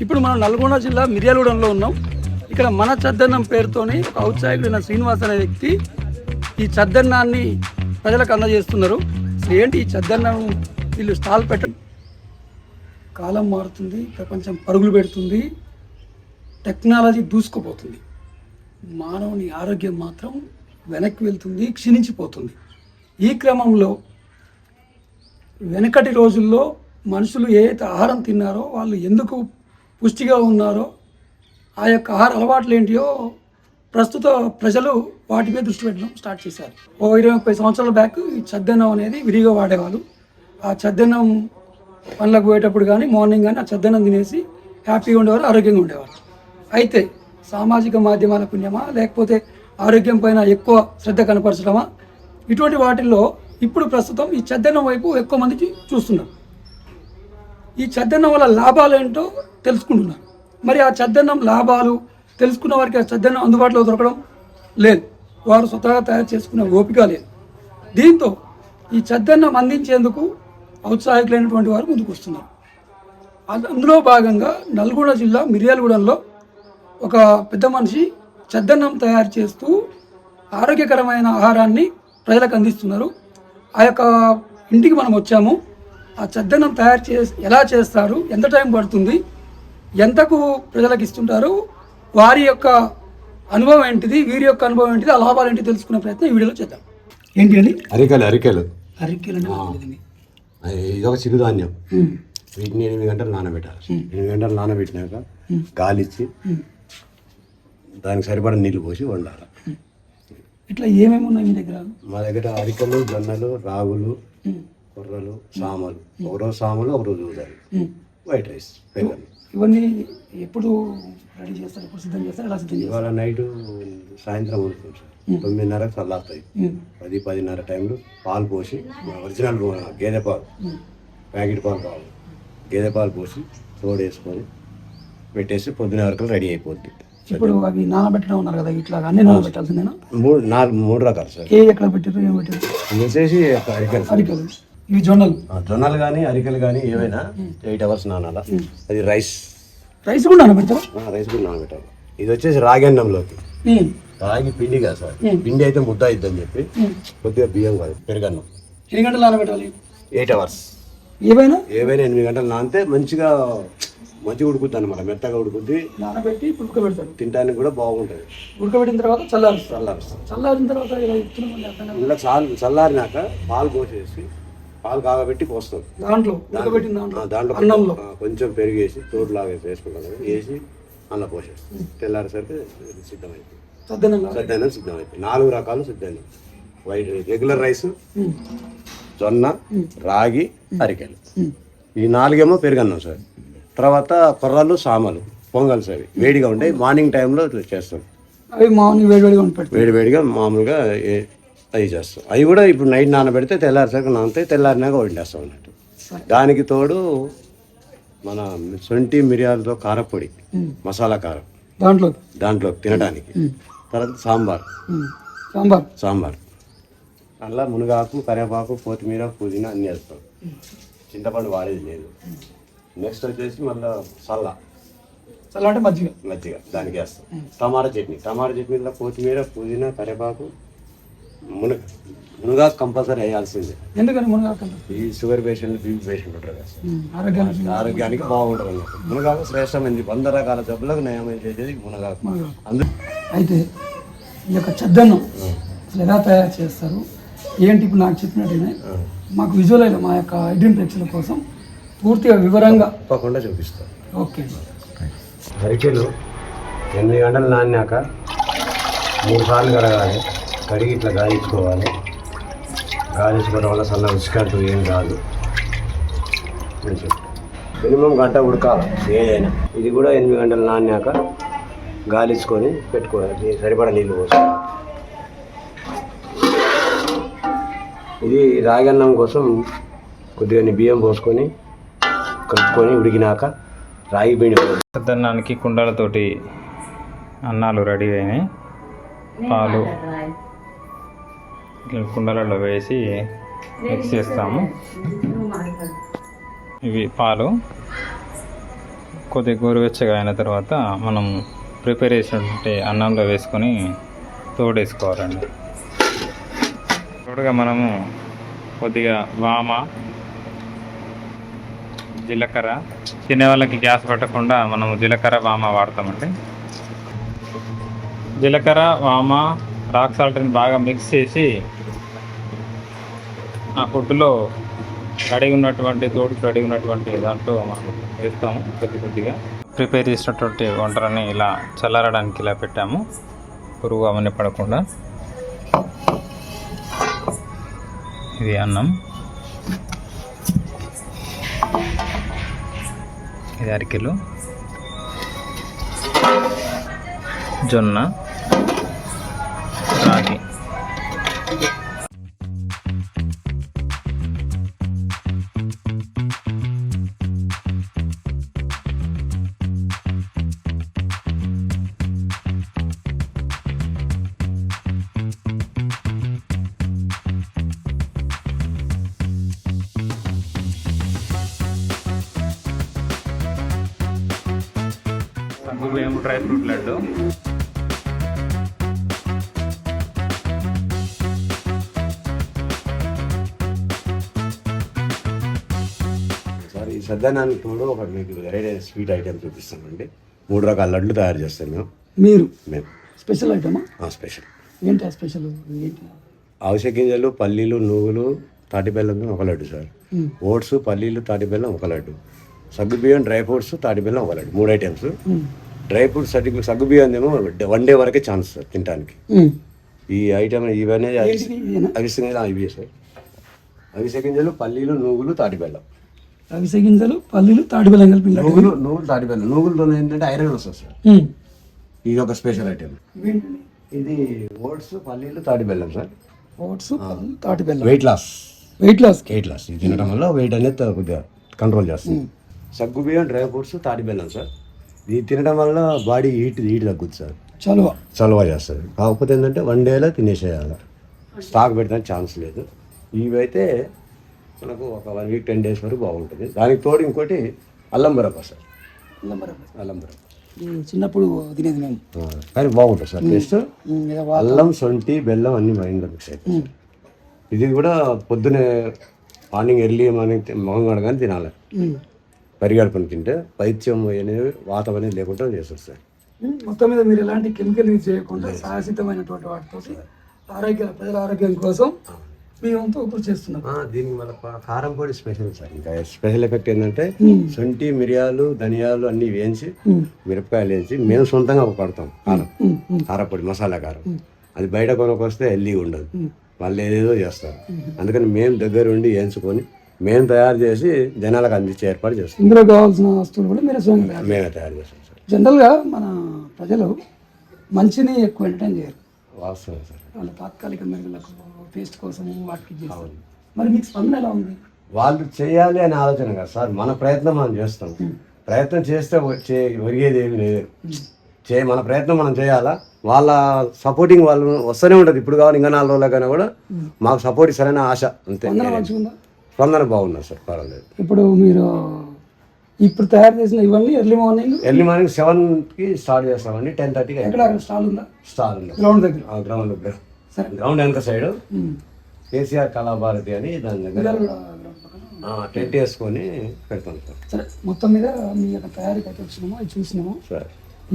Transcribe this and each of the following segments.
ఇప్పుడు మనం నల్గొండ జిల్లా మిర్యాలగూడెంలో ఉన్నాం. ఇక్కడ మన చద్దన్నం పేరుతోని ఒక ఔత్సాహికుడైన శ్రీనివాస్ అనే వ్యక్తి ఈ చద్దన్నాన్ని ప్రజలకు అందజేస్తున్నారు. ఏంటి ఈ చద్దన్నం వీళ్ళు స్టాల్ పెట్టడం? కాలం మారుతుంది, ప్రపంచం పరుగులు పెడుతుంది, టెక్నాలజీ దూసుకుపోతుంది, మానవుని ఆరోగ్యం మాత్రం వెనక్కి వెళ్తుంది, క్షీణించిపోతుంది. ఈ క్రమంలో వెనకటి రోజుల్లో మనుషులు ఏదైతే ఆహారం తిన్నారో, వాళ్ళు ఎందుకు పుష్టిగా ఉన్నారో, ఆ యొక్క ఆహార అలవాట్లు ఏంటియో ప్రస్తుత ప్రజలు వాటి మీద దృష్టి పెట్టడం స్టార్ట్ చేశారు. ఓ 20-30 సంవత్సరాల బ్యాక్ ఈ చద్దన్నం అనేది విరిగా వాడేవాళ్ళు. ఆ చద్దన్నం పనులకు పోయేటప్పుడు కానీ మార్నింగ్ కానీ ఆ చద్దన్నం తినేసి హ్యాపీగా ఉండేవారు, ఆరోగ్యంగా ఉండేవారు. అయితే సామాజిక మాధ్యమాల పుణ్యమా, లేకపోతే ఆరోగ్యం పైన ఎక్కువ శ్రద్ధ కనపరచడమా, ఇటువంటి వాటిల్లో ఇప్పుడు ప్రస్తుతం ఈ చద్దన్నం వైపు ఎక్కువ మందికి చూస్తున్నారు. ఈ చద్దన్నం వల్ల లాభాలు ఏంటో తెలుసుకుంటున్నారు. మరి ఆ చద్దన్నం లాభాలు తెలుసుకున్న వారికి ఆ చద్దన్నం అందుబాటులో దొరకడం లేదు, వారు స్వతహాగా తయారు చేసుకునే ఓపిక లేదు. దీంతో ఈ చద్దన్నం అందించేందుకు ఔత్సాహికులైనటువంటి వారు ముందుకు వస్తున్నారు. అందులో భాగంగా నల్గొండ జిల్లా మిర్యాలగూడెంలో ఒక పెద్ద మనిషి చద్దన్నం తయారు చేస్తూ ఆరోగ్యకరమైన ఆహారాన్ని ప్రజలకు అందిస్తున్నారు. ఆ యొక్క ఇంటికి మనం వచ్చాము. ఆ చద్దన్నం తయారు ఎలా చేస్తారు, ఎంత టైం పడుతుంది, ఎంతకు ప్రజలకు ఇస్తుంటారు, వారి యొక్క అనుభవం ఏంటిది, వీరి యొక్క అనుభవం ఏంటిది, ఆ లాభాలు ఏంటి తెలుసుకునే ప్రయత్నం ఈ వీడియోలో చేద్దాం. ఏంటి అని అరికెలు ఇది ఒక చిరుధాన్యం. వీటిని 8 గంటలు నానబెట్టాలి. 8 గంటలు నానబెట్టినాక గాలిచ్చి దానికి సరిపడా నీళ్లు పోసి వండాలి. ఇట్లా ఏమేమి ఉన్నాయి మీ దగ్గర? మా దగ్గర అరికెలు, జొన్నలు, రాగులు, కొర్రలు, సామలు. ఒకరోజు సామలు, ఒకరోజు ఊదాలు, వైట్ రైస్, పెరుగు. ఇవన్నీ ఎప్పుడు రెడీ చేస్తారు, ఎప్పుడు సిద్ధం చేస్తారు, ఎలా సిద్ధం చేస్తారు? ఇవాళ నైట్ సాయంత్రం ఉంటుంది సార్. 9:30 చల్లారుతాయి. 10-10:30 టైంలో పాలు పోసి, ఒరిజినల్ గేదె పాలు, ప్యాకెట్ పాలు కావాలి, గేదె పాలు పోసి తోడేసుకొని పెట్టేసి పొద్దున వరకు రెడీ అయిపోద్ది. ఇప్పుడు అవి నానబెట్టడం ఉన్నారు కదా, ఇట్లా అన్ని నానబెట్టాల్సిందేనా? 3 రకాలు సార్. ఎక్కడ పెట్టారు, ఏం పెట్టారు? వచ్చేసి అరికెలు, ఇవి జొన్నలు కానీ అరికెలు కానీ ఏవైనా 8 hours నానాల. అది రైస్ కూడా నానబెడతారు. రైస్ కూడా నానబెట్టాలి. ఇది వచ్చేసి రాగి అన్నంలోకి. రాగి పిండి కాదు సార్, పిండి అయితే ముద్ద అయిద్దని చెప్పి కొద్దిగా బియ్యం కాదు, పెరుగన్నం. ఎన్ని గంటలు నానబెట్టాలి? 8 hours. ఏవైనా 8 గంటలు నానితే మంచిగా ఉడుకుద్ది అనమాట, మెత్తగా ఉడుకుద్ది. నానబెట్టి ఉడకబెడతారు, తినడానికి కూడా బాగుంటుంది. ఉడకబెట్టిన తర్వాత చల్లారిన తర్వాత ఇలా చల్లారినాక పాలు పోసేసి, పాలు కాగబెట్టి పోస్తాం దాంట్లో కొంచెం పెరిగేసి తోడులాగా వేసుకుంటాం, వేసి అందులో పోసేస్తాం. తెల్లారేసరికి సిద్ధమైంది, సద్దన్నం సిద్ధమైంది. 4 రకాలు సిద్ధంగా: వైట్ రెగ్యులర్ రైస్, జొన్న, రాగి, అరికెలు. ఈ 4 ఏమో పెరుగన్నం సార్. తర్వాత కొర్రలు, సామలు, పొంగల్స్. అవి వేడిగా ఉంటాయి. మార్నింగ్ టైంలో చేస్తాం. అవి మార్నింగ్ వేడివేడిగా మామూలుగా అవి చేస్తాం. అవి కూడా ఇప్పుడు నైట్ నానబెడితే తెల్లారిసరికి నానతాయి, తెల్లారినాక వండేస్తాం అన్నట్టు. దానికి తోడు మన శొంఠి మిరియాలతో కారపొడి, మసాలా కారం దాంట్లో తినడానికి. తర్వాత సాంబార్ అలా మునగాకు, కరివేపాకు, కొత్తిమీర, పుదీనా అన్నీ వేస్తాం. చింతపండు వాడేది లేదు. నెక్స్ట్ వచ్చేసి మళ్ళీ చల్ల అంటే మజ్జిగ దానికి వేస్తాం. టమాటా చట్నీలో కొత్తిమీర, పుదీనా, కరివేపాకు, మునగాకు కంపల్సరీ వేయాల్సిందే. ఎందుకని మునగాకు? ఈ షుగర్ పేషెంట్లు, బీపీ పేషెంట్ ఉంటారు కదా, ఆరోగ్యానికి బాగుంటుంది అన్నట్టు. మునగాకు శ్రేష్టమైనది. 100 రకాల జబ్బులకు నయమై చేసేది మునగాకు. అయితే ఈ యొక్క చద్దన్నం అసలు ఎలా తయారు చేస్తారు ఏంటి, ఇప్పుడు నాకు చెప్పినట్టుగానే మాకు విజువల్ మా యొక్క ఐడ్రీమ్ ప్రేక్షకుల కోసం పూర్తిగా వివరంగా తప్పకుండా చూపిస్తాను. ఓకే. అరికెలు 8 గంటలు నానాక 3 సార్లు కడగాలి. కడిగి ఇట్లా గాయించుకోవాలి. గాయించుకోవడం వల్ల సన్న రుచికంటూ ఏం కాదు. మినిమం గంట ఉడకాలి ఏదైనా. ఇది కూడా 8 గంటలు నానాక గాలించుకొని పెట్టుకోవాలి. సరిపడా నీళ్ళు పోసుకోవాలి. ఇది రాగి అన్నం కోసం కొద్దిగా బియ్యం పోసుకొని కలుపుకొని ఉడికినాక రాగి పిండి. చద్దన్నానికి కుండలతోటి అన్నాలు రెడీ అయినాయి. పాలు ఇట్లా కుండలలో వేసి మిక్స్ చేస్తాము. ఇవి పాలు కొద్దిగా గోరువెచ్చగా అయిన తర్వాత మనం ప్రిపేర్ చేసినటువంటి అన్నంలో వేసుకొని తోడేసుకోవాలండి. తోడుగా మనము కొద్దిగా వామ, జీలకర్ర, తినే వాళ్ళకి గ్యాస్ పట్టకుండా మనము జీలకర్ర వామ వాడతామండి. జీలకర్ర వామ రాక్ సాల్ట్ని బాగా మిక్స్ చేసి ఆ ఫుడ్లో రెడీ ఉన్నటువంటి దాంట్లో మనం వేస్తాము. కొద్దిగా ప్రిపేర్ చేసినటువంటి వంటలని ఇలా చల్లారడానికి ఇలా పెట్టాము, పురుగు అవన్నీ పడకుండా. ఇది అన్నం, ఇది అరికెలు, జొన్న, రాగి. సగ్గుబియ్యం డ్రై ఫ్రూట్ లడ్డు, సార్ ఈ సద్దనానికి తోడు ఒక మీకు వెరైటీ స్వీట్ ఐటెం చూపిస్తామండి. 3 రకాల లడ్లు తయారు చేస్తాం మేము స్పెషల్ ఐటమా? స్పెషల్. ఏంటి ఆ స్పెషల్? ఏంటి? అవిసె గింజలు, పల్లీలు, నువ్వులు, తాటి బెల్లం ఒక లడ్డు సార్. ఓట్స్, పల్లీలు, తాటి బెల్లం ఒక లడ్డు. సగ్గుబియ్యం, డ్రై ఫ్రూట్స్, తాటి బెల్లం ఒక లడ్డు. 3 ఐటమ్స్. డ్రై ఫ్రూట్స్ సగ్గుబియ్యం ఏమో 1 డే వరకే ఛాన్స్ సార్ తినడానికి. ఈ ఐటమ్ ఇవన్నీ అవిసె గింజలు ఇవి సార్. అవిసె గింజలు, పల్లీలు, నువ్వులు, తాటి బెల్లం. అవిసె గింజలు, పల్లీలు, తాటి బెల్లం కలిపి నువ్వులు, తాటి బెల్లం. నువ్వులతో ఏంటంటే ఐరన్ వస్తుంది సార్. ఇది ఒక స్పెషల్ ఐటమ్. ఇది ఓట్స్, పల్లీలు, తాటి బెల్లం సార్. ఓట్స్, తాటి బెల్లం. Weight loss. ఇది తినడం వల్ల వెయిట్ అనేది కొద్దిగా కంట్రోల్ చేస్తుంది. సగ్గుబియ్యం, డ్రై ఫ్రూట్స్, తాటి బెల్లం సార్. ఇది తినడం వల్ల బాడీ హీట్ తగ్గుద్ది సార్. చలువ చేస్తుంది. కాకపోతే ఏంటంటే 1 డేలో తినేసేయాలి, స్టాక్ పెట్టడానికి ఛాన్స్ లేదు. ఇవైతే మనకు ఒక 1 వీక్ 10 డేస్ వరకు బాగుంటుంది. దానికి తోడు ఇంకోటి అల్లం బరప్ప సార్. అల్లం బరప్ప చిన్నప్పుడు తినేది మేము, కానీ బాగుంటుంది సార్ టేస్ట్. అల్లం, సొంటి, బెల్లం అన్ని మైండ్లో మిక్స్ అవుతాయి. ఇది కూడా పొద్దునే మార్నింగ్ ఎర్లీ మార్నింగ్ మొహం కడగానే తినాలి. పరిగెడుపుని తింటే పైత్యం అనేది వాతం అనేది లేకుండా చేస్తుంది సార్. మొత్తం మీద మీరు ఎలాంటి కెమికల్ యూజ్ చేయకుండా శాశ్వతమైనటువంటి వాటితో ప్రజల ఆరోగ్యం కోసం మీ వంతు కృషి చేస్తున్నాం. దీనికి మన కారం పొడి స్పెషల్ సార్. ఇంకా స్పెషల్ ఎఫెక్ట్ ఏంటంటే సొంటి, మిరియాలు, ధనియాలు అన్ని వేయించి, మిరపకాయలు వేయించి మేము సొంతంగా పడతాం కారం. కారపొడి, మసాలా కారం. అది బయట కొనుక్కొస్తే హెల్దీగా ఉండదు, వాళ్ళు ఏదేదో చేస్తారు. అందుకని మేము దగ్గర ఉండి వేయించుకొని మేము తయారు చేసి జనాలకు అందించే ఏర్పాటు చేస్తాం. ఇందులో కావాల్సిన వస్తువులు కూడా మేమే తయారు చేస్తాం సార్. జనరల్గా మన ప్రజలు మంచిని ఎక్కువ ఎంటర్టైన్ చేయరు. వాస్తవం సార్. వాళ్ళ తాత్కాలిక మెరుగులకు, టేస్ట్ కోసం వాటికి చేస్తారు. మరి మీకు స్పందన ఎలా ఉంది? వాళ్ళు చేయాలి అనే ఆలోచన కదా సార్. మన ప్రయత్నం మనం చేస్తాం. ప్రయత్నం చేస్తే ఒరిగేది ఏమి లేదు. మన ప్రయత్నం మనం చేయాలా. వాళ్ళ సపోర్టింగ్ వాళ్ళు వస్తూనే ఉంటుంది. ఇప్పుడు కావాలి ఇంకా 4 రోజులకైనా కూడా మాకు సపోర్ట్ ఇస్తారనే ఆశ అంతే. స్పందన బాగున్నారు సార్, పర్వాలేదు. ఇప్పుడు మీరు ఇప్పుడు తయారు చేసిన ఇవన్నీ ఎర్లీ మార్నింగ్ 7కి స్టార్ట్ చేస్తామండి. 10:30కి స్టాల్ ఉంది. గ్రౌండ్ దగ్గర, గ్రౌండ్ వెనక సైడ్ కేసీఆర్ కళాభారతి అని దాని దగ్గర టెంట్ వేసుకొని పెడతాం సార్. సరే, మొత్తం మీద మీ యొక్క తయారీకి అయితే వచ్చినామో అది చూసినాము సార్.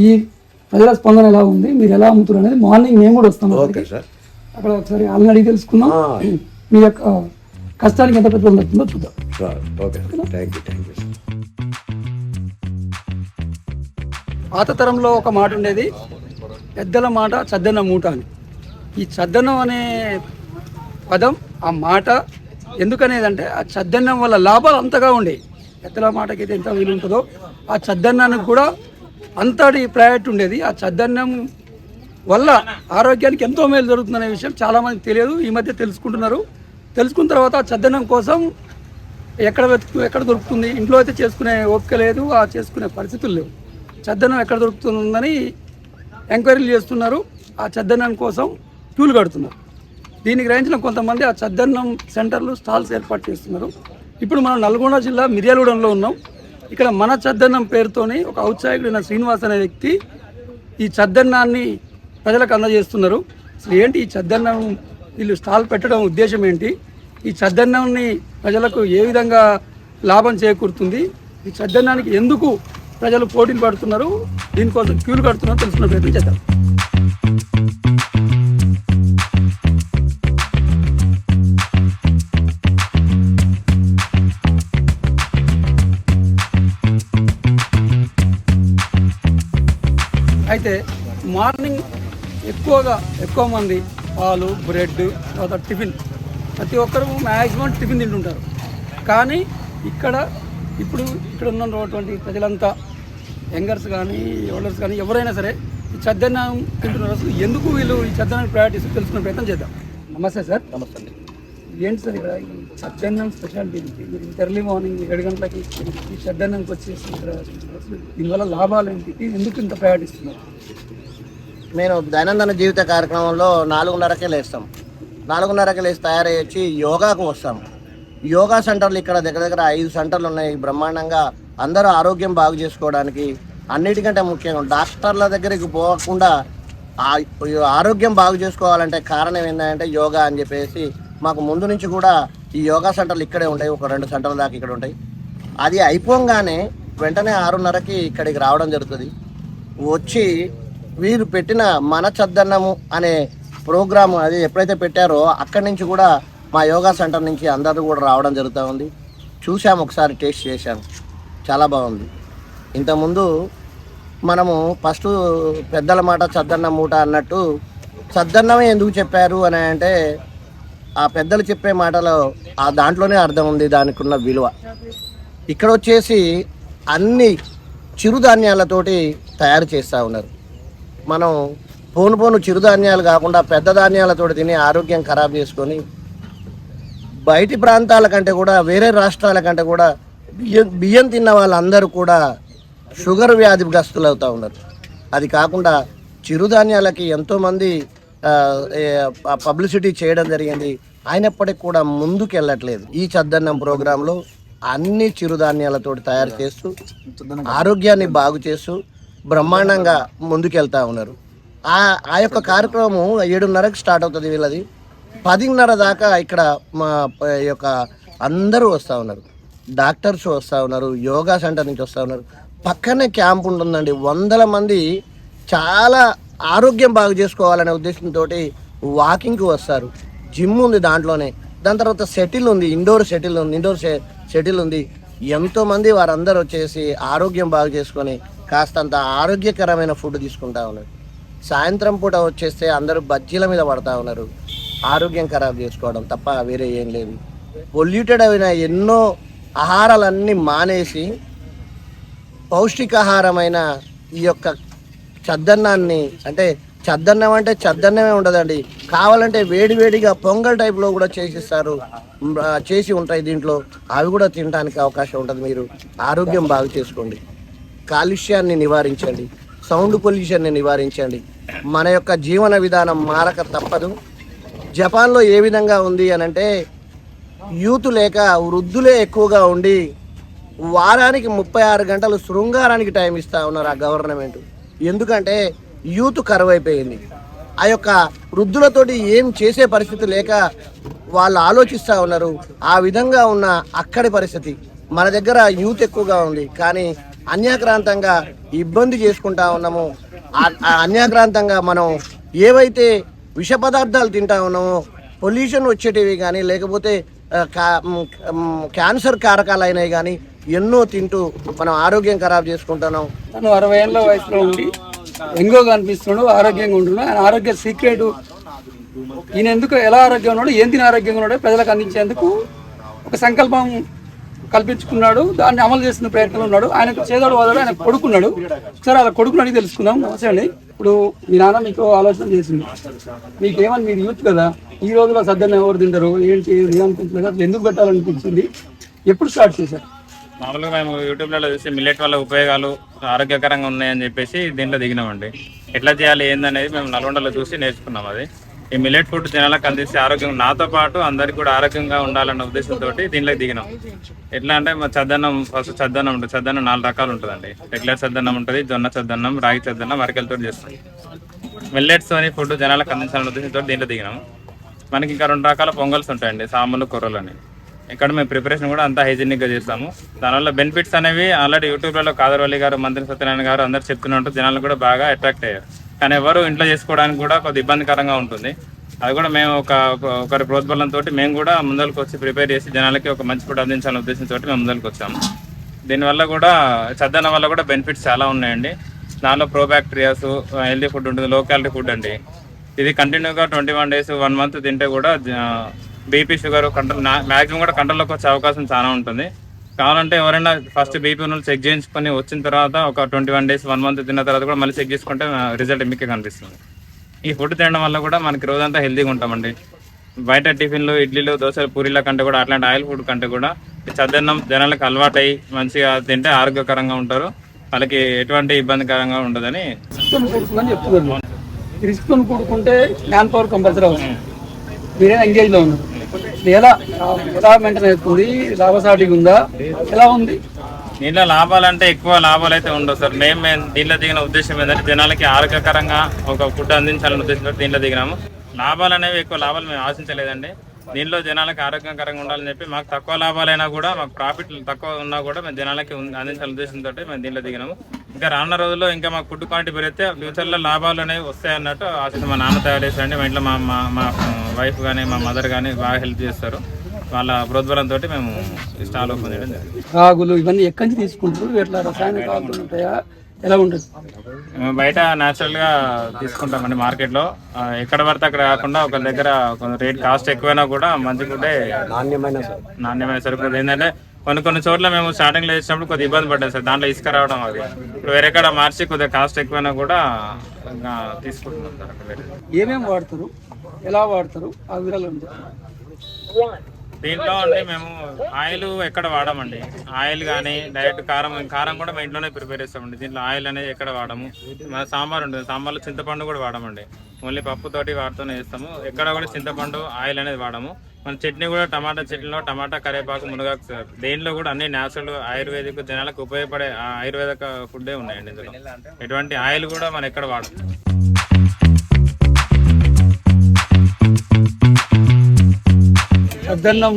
ఈ ప్రజల స్పందన ఎలా ఉంది, మీరు ఎలా అమ్ముతున్నారు అనేది మార్నింగ్ మేము కూడా వస్తాము. Okay sir. అక్కడ ఒకసారి వాళ్ళని అడిగి తెలుసుకుందాం. మీ యొక్క కష్టానికి ఎంత పెద్దలు అవుతుందో చూద్దాం sir. Okay, thank you sir. పాత తరంలో ఒక మాట ఉండేది, పెద్దల మాట చద్దన్న మూట అని. ఈ చద్దన్నం అనే పదం, ఆ మాట ఎందుకనేదంటే ఆ చద్దన్నం వల్ల లాభాలు అంతగా ఉండేవి. పెద్దల మాటకైతే ఎంత విలువ ఉంటుందో ఆ చద్దన్నానికి కూడా అంతటి ప్రయారిటీ ఉండేది. ఆ చద్దన్నం వల్ల ఆరోగ్యానికి ఎంతో మేలు జరుగుతుందనే విషయం చాలామందికి తెలియదు. ఈ మధ్య తెలుసుకుంటున్నారు. తెలుసుకున్న తర్వాత ఆ చద్దన్నం కోసం ఎక్కడ దొరుకుతుంది, ఇంట్లో అయితే చేసుకునే ఓపిక లేదు, ఆ చేసుకునే పరిస్థితులు లేవు. చద్దన్నం ఎక్కడ దొరుకుతుందని ఎంక్వైరీలు చేస్తున్నారు. ఆ చద్దన్నం కోసం క్యూలు కడుతున్నారు. దీనికి గ్రహించిన కొంతమంది ఆ చద్దన్నం సెంటర్లు, స్టాల్స్ ఏర్పాటు చేస్తున్నారు. ఇప్పుడు మనం నల్గొండ జిల్లా మిర్యాలగూడెంలో ఉన్నాం. ఇక్కడ మన చద్దన్నం పేరుతోని ఒక ఔత్సాహికుడైన శ్రీనివాస్ అనే వ్యక్తి ఈ చద్దన్నాన్ని ప్రజలకు అందజేస్తున్నారు. అసలు ఏంటి ఈ చద్దన్నం, వీళ్ళు స్టాల్ పెట్టడం ఉద్దేశం ఏంటి, ఈ చద్దన్నాన్ని ప్రజలకు ఏ విధంగా లాభం చేకూరుతుంది, ఈ చద్దన్నానికి ఎందుకు ప్రజలు పోటీలు పడుతున్నారు, దీనికోసం క్యూలు కడుతున్నారు తెలుసుకునే ప్రయత్నం చేద్దాం. అయితే మార్నింగ్ ఎక్కువ మంది పాలు, బ్రెడ్, తర్వాత టిఫిన్, ప్రతి ఒక్కరు మ్యాక్సిమం టిఫిన్ తింటుంటారు. కానీ ఇక్కడ ఉన్నటువంటి ప్రజలంతా యంగర్స్ కానీ ఓల్డర్స్ కానీ ఎవరైనా సరే ఈ చద్దన్నం తింటున్నారు. అసలు ఎందుకు వీళ్ళు ఈ చద్దన్నాన్ని ప్రయారిటీస్ తెలుసుకునే ప్రయత్నం చేద్దాం. నమస్తే సార్. నమస్తే అండి. ఏంటి సార్ ఇక్కడ ఈ చద్దన్నం స్పెషాలిటీ ఏంటి? మీరు ఎర్లీ మార్నింగ్ 7 గంటలకి ఈ చద్దన్నంకి వచ్చేసి ఇక్కడ అసలు దీనివల్ల లాభాలు ఏంటి, ఎందుకు ఇంత ప్రయారిటిస్తున్నారు? నేను దైనందిన జీవిత కార్యక్రమంలో 4:30కే లేస్తాం. 4:30కే లేచి తయారై వచ్చి యోగాకు వస్తాం. యోగా సెంటర్లు ఇక్కడ దగ్గర 5 సెంటర్లు ఉన్నాయి బ్రహ్మాండంగా. అందరూ ఆరోగ్యం బాగు చేసుకోవడానికి, అన్నిటికంటే ముఖ్యంగా డాక్టర్ల దగ్గరికి పోకుండా ఆరోగ్యం బాగు చేసుకోవాలంటే కారణం ఏంటంటే యోగా అని చెప్పేసి మాకు ముందు నుంచి కూడా ఈ యోగా సెంటర్లు ఇక్కడే ఉంటాయి. ఒక 2 సెంటర్ల దాకా ఇక్కడ ఉంటాయి. అది అయిపోగానే వెంటనే 6:30కి ఇక్కడికి రావడం జరుగుతుంది. వచ్చి వీరు పెట్టిన మన చద్దన్నము అనే ప్రోగ్రాము అది ఎప్పుడైతే పెట్టారో అక్కడి నుంచి కూడా మా యోగా సెంటర్ నుంచి అందరూ కూడా రావడం జరుగుతూ ఉంది. చూసాము, ఒకసారి టేస్ట్ చేశాను, చాలా బాగుంది. ఇంతకుముందు మనము ఫస్ట్ పెద్దల మాట చద్దన్న మూట అన్నట్టు చద్దన్నమే ఎందుకు చెప్పారు అని అంటే ఆ పెద్దలు చెప్పే మాటలో ఆ దాంట్లోనే అర్థం ఉంది, దానికి ఉన్న విలువ. ఇక్కడ వచ్చేసి అన్ని చిరుధాన్యాలతోటి తయారు చేస్తూ ఉన్నారు. మనం పోను చిరుధాన్యాలు కాకుండా పెద్ద ధాన్యాలతోటి తిని ఆరోగ్యం ఖరాబ్ చేసుకొని బయటి ప్రాంతాల కంటే కూడా వేరే రాష్ట్రాల కంటే కూడా బియ్యం తిన్న వాళ్ళందరూ కూడా షుగర్ వ్యాధిగ్రస్తులు అవుతూ ఉన్నారు. అది కాకుండా చిరుధాన్యాలకి ఎంతోమంది పబ్లిసిటీ చేయడం జరిగింది, అయినప్పటికీ కూడా ముందుకు వెళ్ళట్లేదు. ఈ చద్దన్నం ప్రోగ్రాంలో అన్ని చిరుధాన్యాలతో తయారు చేస్తూ ఆరోగ్యాన్ని బాగు చేస్తూ బ్రహ్మాండంగా ముందుకెళ్తూ ఉన్నారు. ఆ యొక్క కార్యక్రమం 7:30కి స్టార్ట్ అవుతుంది వీళ్ళది. 10:30 దాకా ఇక్కడ మా యొక్క అందరూ వస్తూ ఉన్నారు. డాక్టర్స్ వస్తూ ఉన్నారు, యోగా సెంటర్ నుంచి వస్తూ ఉన్నారు. పక్కనే క్యాంప్ ఉంటుందండి. 100 మంది చాలా ఆరోగ్యం బాగు చేసుకోవాలనే ఉద్దేశంతో వాకింగ్కి వస్తారు. జిమ్ ఉంది దాంట్లోనే. దాని తర్వాత సెటిల్ ఉంది, ఇండోర్ సెటిల్ ఉంది. ఎంతోమంది వారందరూ వచ్చేసి ఆరోగ్యం బాగు చేసుకొని కాస్తంత ఆరోగ్యకరమైన ఫుడ్ తీసుకుంటా ఉన్నారు. సాయంత్రం పూట వచ్చేస్తే అందరూ బజ్జీల మీద పడతా ఉన్నారు. ఆరోగ్యం ఖరాబ్ చేసుకోవడం తప్ప వేరే ఏం లేదు. పొల్యూటెడ్ అయిన ఎన్నో ఆహారాలన్నీ మానేసి పౌష్టికాహారమైన ఈ యొక్క చద్దన్నాన్ని, అంటే చద్దన్నం అంటే చద్దన్నమే ఉండదండి, కావాలంటే వేడివేడిగా పొంగల్ టైప్లో కూడా చేసి ఉంటాయి దీంట్లో. అవి కూడా తినడానికి అవకాశం ఉంటుంది. మీరు ఆరోగ్యం బాగు చేసుకోండి, కాలుష్యాన్ని నివారించండి, సౌండ్ పొల్యూషన్ని నివారించండి. మన యొక్క జీవన విధానం మారక తప్పదు. జపాన్లో ఏ విధంగా ఉంది అని అంటే యూత్ లేక వృద్ధులే ఎక్కువగా ఉండి వారానికి 36 గంటలు శృంగారానికి టైం ఇస్తూ ఉన్నారు ఆ గవర్నమెంట్. ఎందుకంటే యూత్ కరువైపోయింది. ఆ యొక్క వృద్ధులతోటి ఏం చేసే పరిస్థితి లేక వాళ్ళు ఆలోచిస్తూ ఉన్నారు. ఆ విధంగా ఉన్న అక్కడి పరిస్థితి. మన దగ్గర యూత్ ఎక్కువగా ఉంది, కానీ అన్యాక్రాంతంగా ఇబ్బంది చేసుకుంటా ఉన్నాము. అన్యాక్రాంతంగా మనం ఏవైతే విష పదార్థాలు తింటా ఉన్నామో, పొల్యూషన్ వచ్చేటివి కానీ లేకపోతే క్యాన్సర్ కారకాలు అయినవి కానీ ఎన్నో తింటూ మనం ఆరోగ్యం ఖరాబ్ చేసుకుంటున్నాం. తను 60 ఏళ్ళ వయసులో ఉండి ఎంగోగా అనిపిస్తున్నాడు, ఆరోగ్యంగా ఉంటున్నాడు. ఆయన ఆరోగ్య సీక్రెట్, ఈయన ఎందుకు ఎలా ఆరోగ్యంగా ఉన్నాడు, ఏం తిని ఆరోగ్యంగా ఉన్నాడో ప్రజలకు అందించేందుకు ఒక సంకల్పం కల్పించుకున్నాడు. దాన్ని అమలు చేస్తున్న ప్రయత్నంలో ఉన్నాడు. ఆయనకు చేదోడు వాదోడు ఆయన కొడుకున్నాడు. సరే అలా కొడుకుని తెలుసుకుందాం. నమస్తే అండి. ఇప్పుడు మీ నాన్న మీకు ఆలోచన చేసింది, మీకేమని, మీరు యూత్ కదా, ఈ రోజులో సద్దన్నం ఎవరు తింటారు, ఏంటి ఏమనుకుంటున్నారు, అసలు ఎందుకు పెట్టాలనిపించింది, ఎప్పుడు స్టార్ట్ చేశారు? మామూలుగా మేము యూట్యూబ్లో చూసి మిల్లెట్ వల్ల ఉపయోగాలు ఆరోగ్యకరంగా ఉన్నాయని చెప్పేసి దీంట్లో దిగినామండి. ఎట్లా చేయాలి ఏందనేది మేము నల్గొండలో చూసి నేర్చుకున్నాం. అది ఈ మిల్లెట్ ఫుడ్ జనాలకు అందిస్తే ఆరోగ్యం నాతో పాటు అందరికి కూడా ఆరోగ్యంగా ఉండాలన్న ఉద్దేశంతో దీంట్లోకి దిగినాం. ఎట్లా అంటే మా చద్దన్నం, ఫస్ట్ చద్దన్నం ఉంటుంది. చద్దన్నం 4 రకాలు ఉంటుందండి. రెగ్యులర్ చద్దన్నం ఉంటుంది, జొన్న చద్దన్నం, రాగి చద్దన్నం, అరకెలతో చేస్తాం. మిల్లెట్స్ అని ఫుడ్ జనాలకు అందించాలన్న ఉద్దేశంతో దీంట్లో దిగినాం. మనకి ఇంకా 2 రకాల పొంగల్స్ ఉంటాయండి, సాములు, కొర్రలు అని. ఇక్కడ మేము ప్రిపరేషన్ కూడా అంతా హైజీనిక్గా చేస్తాము. దానివల్ల బెనిఫిట్స్ అనేవి ఆల్రెడీ యూట్యూబ్లో కాదర్వల్లి గారు, మంత్రి సత్యనారాయణ గారు అందరు చెప్తున్నట్టు జనాలు కూడా బాగా అట్రాక్ట్ అయ్యారు. కానీ ఎవరు ఇంట్లో చేసుకోవడానికి కూడా కొద్దిగా ఇబ్బందికరంగా ఉంటుంది. అది కూడా మేము ఒకరి ప్రోద్బలంతో మేము కూడా ముందరికి వచ్చి ప్రిపేర్ చేసి జనాలకి ఒక మంచి ఫుడ్ అందించాలనే ఉద్దేశంతో మేము ముందరికి వచ్చాము. దీనివల్ల కూడా చద్దన్నం వల్ల కూడా బెనిఫిట్స్ చాలా ఉన్నాయండి. దానిలో ప్రోబ్యాక్టీరియాస్, హెల్దీ ఫుడ్ ఉంటుంది, లో క్యాలరీ ఫుడ్ అండి. ఇది కంటిన్యూగా 21 days 1 month తింటే కూడా బీపీ, షుగర్ కంట్రోల్, మ్యాక్సిమం కూడా కంట్రోల్లోకి వచ్చే అవకాశం చాలా ఉంటుంది. కావాలంటే ఎవరైనా ఫస్ట్ బీపీ ఉన్నోళ్ళు చెక్ చేయించుకొని వచ్చిన తర్వాత ఒక 21 days 1 month తిన్న తర్వాత కూడా మళ్ళీ చెక్ చేసుకుంటే రిజల్ట్ మీకే కనిపిస్తుంది. ఈ ఫుడ్ తినడం వల్ల కూడా మనకి రోజంతా హెల్తీగా ఉంటామండి. బయట టిఫిన్లు, ఇడ్లీలు, దోశలు, పూరీల కంటే కూడా అట్లాంటి ఆయిల్ ఫుడ్ కంటే కూడా ఈ చద్దన్నం జనాలకు అలవాటై మంచిగా తింటే ఆరోగ్యకరంగా ఉంటారు. వాళ్ళకి ఎటువంటి ఇబ్బందికరంగా ఉండదని చెప్తున్నారు. రిస్క్ కూడుకుంటే మ్యాన్ పవర్ కంపల్సరీ అవసరం. మీరే ఎంగేజ్లో ఉన్నారు. ఎలా మెయింటైన్ అవుతుంది? లాభసాటిగా ఉందా? ఎలా ఉంది దీంట్లో? లాభాలంటే ఎక్కువ లాభాలు అయితే ఉండవు సార్. మేము దీంట్లో దిగిన ఉద్దేశం ఏంటంటే జనాలకి ఆరోగ్యకరంగా ఒక ఫుడ్ అందించాలనే ఉద్దేశంతో దీంట్లో దిగినాము. లాభాలు అనేవి ఎక్కువ లాభాలు మేము ఆశించలేదండి. దీనిలో జనాలకి ఆరోగ్యకరంగా ఉండాలని చెప్పి మాకు తక్కువ లాభాలైనా కూడా, మాకు ప్రాఫిట్ తక్కువ ఉన్నా కూడా మేము జనాలకి అందించాలనే ఉద్దేశంతో మేము దీంట్లో దిగినాము. ఇంకా రానున్న రోజుల్లో ఇంకా మాకు ఫుడ్ క్వాంటిటీ పెరిగితే ఫ్యూచర్లో లాభాలు అనేవి వస్తాయన్నట్టు ఆశిస్తాం. మా నాన్న తయారు చేస్తారండి, మా ఇంట్లో మా వైఫ్ కానీ మా మదర్ కానీ బాగా హెల్ప్ చేస్తారు. వాళ్ళ ప్రోద్బలంతో మేము స్టాల్ ఓపెన్ చేయడం జరిగింది. రాగులు ఇవన్నీ ఎక్కడి నుంచి తీసుకుంటారు? ఎట్లా రసాయన కాలుతో ఉంటాయా? ఎలా ఉంటుంది? మేము బయట న్యాచురల్గా తీసుకుంటామండి మార్కెట్లో. ఎక్కడ పడితే అక్కడ కాకుండా ఒక దగ్గర రేట్ కాస్ట్ ఎక్కువైనా కూడా మంచి ఫుడ్డే, నాణ్యమైన సరుకులు. ఏంటంటే కొన్ని చోట్ల మేము స్టార్టింగ్లో చేసినప్పుడు కొద్దిగా ఇబ్బంది పడ్డాం సార్, దాంట్లో ఇసుక రావడం. అది ఇప్పుడు వేరే కాడ మార్చి కొద్దిగా కాస్ట్ ఎక్కువైనా కూడా తీసుకుంటున్నాం సార్. అక్కడ ఏమేమి వాడతారు, ఎలా వాడతారు ఆ వివరాలు? దీంట్లో అండి మేము ఆయిల్ ఎక్కడ వాడమండి. ఆయిల్ కానీ డైరెక్ట్ కారం కూడా మేము ఇంట్లోనే ప్రిపేర్ చేస్తామండి. దీంట్లో ఆయిల్ అనేది ఎక్కడ వాడము. మన సాంబార్ ఉంటుంది, సాంబార్లో చింతపండు కూడా వాడమండి. ఓన్లీ పప్పుతోటి వాడుతూనే చేస్తాము. ఎక్కడ కూడా చింతపండు, ఆయిల్ అనేది వాడము. మన చట్నీ కూడా టమాటా చట్నీలో టమాటా, కరివేపాకు, మునగాకు సార్. దేంట్లో కూడా అన్ని న్యాచురల్ ఆయుర్వేదిక్ జనాలకు ఉపయోగపడే ఆయుర్వేదిక ఫుడ్డే ఉన్నాయండి. ఇందులో ఎటువంటి ఆయిల్ కూడా మనం ఎక్కడ వాడము. సద్దన్నం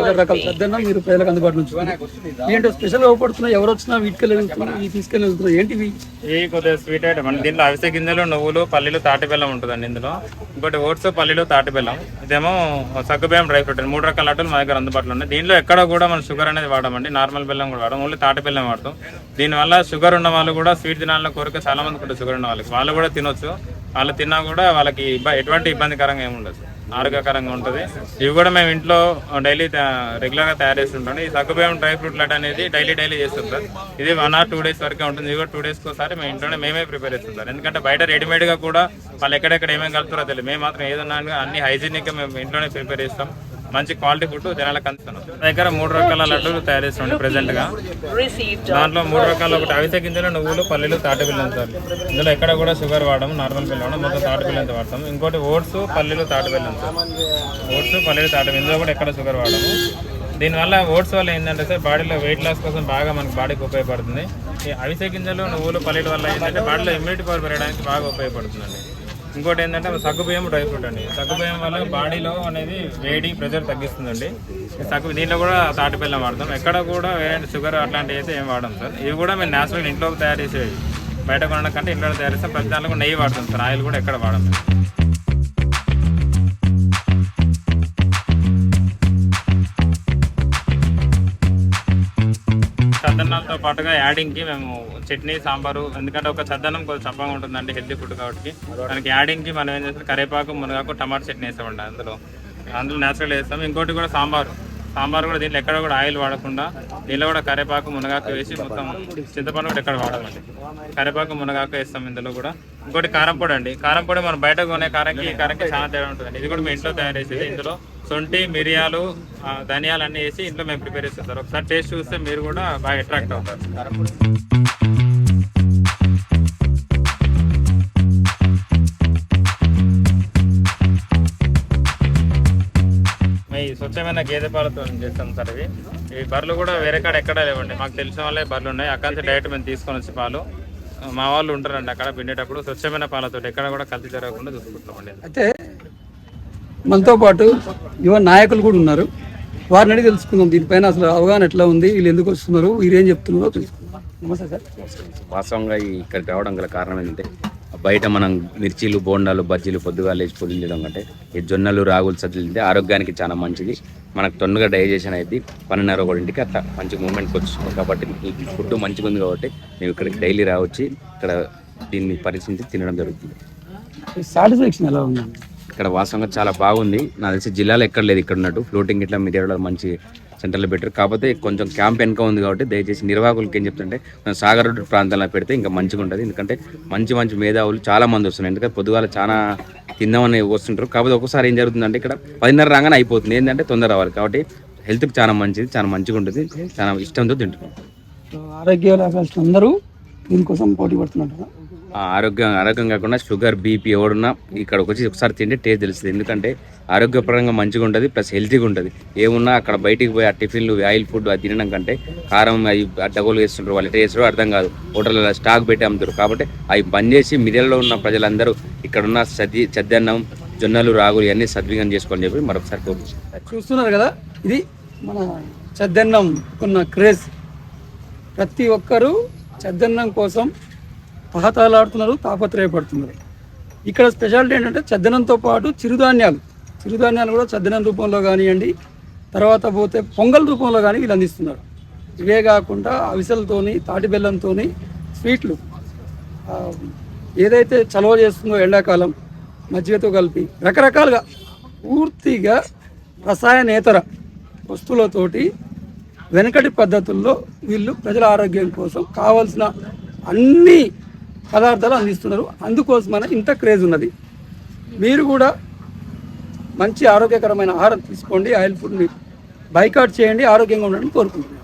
రకరకాల సద్దన్నం మీరు ప్రజలకు అందుబాటులో ఉంచుకున్నారు. ఏంటో స్పెషల్ అవపడుతున్నాయి, ఎవరు వచ్చినా వీటికెళ్ళి తీసుకెళ్ళి వెళ్తున్నారు. ఏంటివి? ఇవి కొద్దిగా స్వీట్ ఐటమ్ అండి. దీంట్లో అవిసె గింజలు, నువ్వులు, పల్లీలు, తాటి బెల్లం ఉంటుందండి. ఇందులో ఇంకోటి ఓట్స్, పల్లీలు, తాటి బెల్లం. ఇదేమో సగ్గుబియ్యం, డ్రై ఫ్రూట్. 3 రకాల లడ్డూలు మా దగ్గర అందుబాటులో ఉన్నాయి. దీంట్లో ఎక్కడ కూడా మనం షుగర్ అనేది వాడమండి. నార్మల్ బెల్లం కూడా వాడడం, ఓన్లీ తాటి బెల్లం వాడతాం. దీనివల్ల షుగర్ ఉన్న వాళ్ళు కూడా, స్వీట్ తినాలని కోరిక చాలా మంది ఉంటుంది షుగర్ ఉన్న వాళ్ళకి, వాళ్ళు కూడా తినొచ్చు. వాళ్ళు తిన్నా కూడా వాళ్ళకి ఎటువంటి ఇబ్బందికరంగా ఏమి ఉండదు, ఆరోగ్యకరంగా ఉంటుంది. ఇవి కూడా మేము ఇంట్లో డైలీ రెగ్యులర్గా తయారు చేస్తుంటాం. ఈ సగ్గుబియ్యం డ్రై ఫ్రూట్ లడ్డు అనేది డైలీ చేస్తుంటాం. ఇది 1 or 2 days వరకే ఉంటుంది. ఇది కూడా 2 days ఒకసారి మేము ఇంట్లోనే మేమే ప్రిపేర్ చేస్తుంటాం. ఎందుకంటే బయట రెడీమేడ్గా కూడా వాళ్ళు ఎక్కడెక్కడ ఏమేమి కలుపుతారో తెలియదు. మేము మాత్రం ఏదన్నా అన్ని హైజీనిక్గా మేము ఇంట్లోనే ప్రిపేర్ చేస్తాం. మంచి క్వాలిటీ ఫుడ్ జనాలకు అందిస్తున్నాం. దగ్గర 3 రకాల లడ్డూలు తయారు చేస్తున్నాం ప్రెసెంట్గా. దాంట్లో 3 రకాల, ఒకటి అవిసె గింజలు, నువ్వులు, పల్లీలు, తాటి బెల్లం సార్. ఇందులో ఎక్కడ కూడా షుగర్ వాడము, నార్మల్ బెల్లం వాడము, మొత్తం తాటి బెల్లంతో వాడతాం. ఇంకోటి ఓట్స్, పల్లీలు, తాటి బెల్లం సార్. ఓట్స్, పల్లీలు, తాటి బెల్లం, ఇందులో కూడా ఎక్కడ షుగర్ వాడము. దీనివల్ల ఓట్స్ వల్ల ఏంటంటే సార్ బాడీలో వెయిట్ లాస్ కోసం బాగా మనకి బాడీకి ఉపయోగపడుతుంది. ఈ అవిసె గింజలు, నువ్వులు, పల్లీల వల్ల ఏంటంటే బాడీలో ఇమ్యూనిటీ పవర్ పెరగడానికి బాగా ఉపయోగపడుతుందండి. ఇంకోటి ఏంటంటే సగ్గుబియ్యం డ్రై ఫ్రూట్ అండి. సగ్గుబియ్యం వల్ల బాడీలో అనేది వేడి, ప్రెషర్ తగ్గిస్తుందండి. దీంట్లో కూడా తాటి బెల్లం వాడతాం. ఎక్కడ కూడా షుగర్ అట్లాంటివి అయితే ఏం వాడడం సార్. ఇవి కూడా మేము న్యాచురల్ ఇంట్లో తయారు చేసేవి, బయట కొనడం కంటే ఇంట్లో తయారు చేస్తాం. ప్రతి దాంట్లో కూడా నెయ్యి వాడతాం సార్, ఆయిల్ కూడా ఎక్కడ వాడము. చద్దన్నంతో పాటుగా యాడింగ్కి మేము చట్నీ, సాంబారు, ఎందుకంటే ఒక చద్దన్నం కొంచెం చప్పగా ఉంటుందండి, హెల్తీ ఫుడ్ కాబట్టి. దానికి యాడింగ్కి మనం ఏం చేస్తాం, కరివేపాకు, మునగాకు, టమాటా చట్నీ వేస్తామండి. అందులో న్యాచురల్ వేస్తాం. ఇంకోటి కూడా సాంబార్ కూడా దీంట్లో ఎక్కడ కూడా ఆయిల్ వాడకుండా దీనిలో కూడా కరివేపాకు, మునగాకు వేసి మొత్తం చింతపండు కూడా ఎక్కడ వాడమండి. కరివేపాకు, మునగాకు వేస్తాం ఇందులో కూడా. ఇంకోటి కారం పొడి అండి. కారం పొడి మనం బయట కొనే కారంకి ఈ కారంకి చాలా తేడా ఉంటుందండి. ఇది కూడా మేము ఇంట్లో తయారు చేసేది. ఇందులో శొంఠి, మిరియాలు, ధనియాలు అన్నీ వేసి ఇంట్లో మేము ప్రిపేర్ చేస్తాం సార్. ఒకసారి టేస్ట్ చూస్తే మీరు కూడా బాగా అట్రాక్ట్ అవుతారు. స్వచ్ఛమైన గేదె పాలతో చేస్తాం సార్ ఇవి. ఈ బర్రెలు కూడా వేరే కాడ ఎక్కడా లేవండి, మాకు తెలిసిన వాళ్ళే బర్రెలు ఉన్నాయి. అక్కడ నుంచి డైరెక్ట్ మేము తీసుకొని వచ్చి పాలు మా వాళ్ళు ఉంటారండి అక్కడ పిండేటప్పుడు స్వచ్ఛమైన పాలతో ఎక్కడ కూడా కల్తీ జరగకుండా చూసుకుంటున్నామండి. అయితే మనతో పాటు యువ నాయకులు కూడా ఉన్నారు, వారిని అడిగి తెలుసుకుందాం దీనిపైన అసలు అవగాహన ఎట్లా ఉంది, వీళ్ళు ఎందుకు వస్తున్నారు, వీరేం చెప్తున్నారో తెలుసుకుందాం. నమస్తే సార్. వాస్తవంగా ఇక్కడికి రావడం గల కారణం ఏంటంటే బయట మనం మిర్చీలు బోండాలు బజ్జీలు పొద్దుగా లేచి పొదించడం కంటే ఈ జొన్నలు రాగులు సజ్జలు తింటే ఆరోగ్యానికి చాలా మంచిది. మనకు తొందరగా డైజెషన్ అయితే 12:30 అట్లా మంచి మూమెంట్కి వచ్చాము. కాబట్టి ఈ ఫుడ్ మంచిగా ఉంది కాబట్టి మేము ఇక్కడికి డైలీ రావచ్చి ఇక్కడ దీన్ని పరిశీలించి తినడం జరుగుతుంది. సాటిస్ఫాక్షన్ ఎలా ఉంది? ఇక్కడ వాస్తవంగా చాలా బాగుంది. నాకు తెలిసి జిల్లాలో ఎక్కడ లేదు ఇక్కడ ఉన్నట్టు. ఫ్లోటింగ్ ఇట్లా మీడియాలో మంచి సెంటర్లో పెట్టారు. కాకపోతే కొంచెం క్యాంప్ వెనుక ఉంది కాబట్టి దయచేసి నిర్వాహకులకి ఏం చెప్తుంటే సాగర్ రోడ్డు ప్రాంతంలో పెడితే ఇంకా మంచిగా ఉంటుంది. ఎందుకంటే మంచి మంచి మేధావులు చాలా మంది వస్తున్నారు. ఎందుకంటే పొద్దుగాల చాలా తిందామని వస్తుంటారు. కాకపోతే ఒకసారి ఏం జరుగుతుందంటే ఇక్కడ 10:30 రాగానే అయిపోతుంది. ఏంటంటే తొందర రావాలి కాబట్టి హెల్త్కి చాలా మంచిది, చాలా మంచిగా ఉంటుంది, చాలా ఇష్టంతో తింటున్నాం. ఆరోగ్య అందరూ దీనికోసం పోటీ పడుతున్నారు. ఆరోగ్యం కాకుండా షుగర్ బీపీ ఎవడున్నా ఇక్కడికి వచ్చి ఒకసారి తింటే టేస్ట్ తెలుస్తుంది. ఎందుకంటే ఆరోగ్యపరంగా మంచిగా ఉంటుంది, ప్లస్ హెల్తీగా ఉంటుంది. ఏమున్నా అక్కడ బయటికి పోయి ఆ టిఫిన్లు ఆయిల్ ఫుడ్ అది తినడం కంటే కారం అవి అడ్డగోలు వేస్తుంటారు, వాళ్ళు ఎట్లా చేస్తారో అర్థం కాదు. హోటల్లో స్టాక్ పెట్టి అమ్ముతారు. కాబట్టి అవి బంద్ చేసి మిడిల్లో ఉన్న ప్రజలందరూ ఇక్కడున్న చద్దన్నం జొన్నలు రాగులు ఇవన్నీ సద్వినియోగం చేసుకోవాలని చెప్పి మరొకసారి కోరుకుంటున్నాను. చూస్తున్నారు కదా, ఇది మన చద్దన్నం ఉన్న క్రేజ్. ప్రతి ఒక్కరూ చద్దన్నం కోసం తహతలాడుతున్నారు, తాపత్రయపడుతున్నారు. ఇక్కడ స్పెషాలిటీ ఏంటంటే చద్దనంతో పాటు చిరుధాన్యాలు కూడా చద్దనం రూపంలో కానివ్వండి, తర్వాత పోతే పొంగల్ రూపంలో కానీ వీళ్ళు అందిస్తున్నారు. ఇవే కాకుండా అవిసెలతోని తాటి బెల్లంతో స్వీట్లు, ఏదైతే చలవ చేస్తుందో ఎండాకాలం మజ్జిగతో కలిపి రకరకాలుగా పూర్తిగా రసాయనేతర వస్తువులతోటి వెనకటి పద్ధతుల్లో వీళ్ళు ప్రజల ఆరోగ్యం కోసం కావాల్సిన అన్ని పదార్థాలు అందిస్తున్నారు. అందుకోసమనే ఇంత క్రేజ్ ఉన్నది. మీరు కూడా మంచి ఆరోగ్యకరమైన ఆహారం తీసుకోండి, ఆయిల్ ఫుడ్ని బైకాట్ చేయండి, ఆరోగ్యంగా ఉండడానికి కోరుకుంటున్నాను.